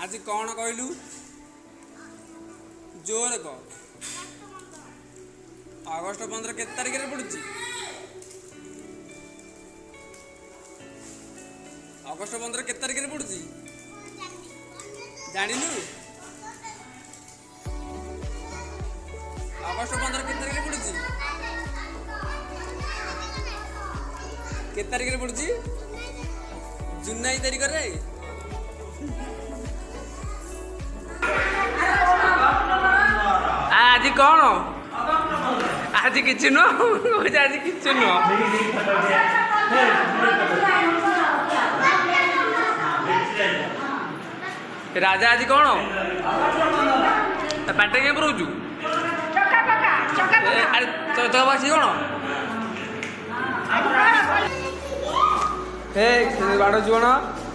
आज कौन कहलु जोर कह। अगस्ट 15 के तारीख रे पड़ुची? अगस्ट 15 के तारीख रे पड़ुची जानिनु? अगस्ट 15 के तारीख रे पड़ुची? के तारीख रे पड़ुची? जुलाई तारीख रे। आज कौन? आज किसी नुह आज किसी नुह। राजा आज कौन? पाटे के रोजु चौथासी कौन? हे बाड़ कौन?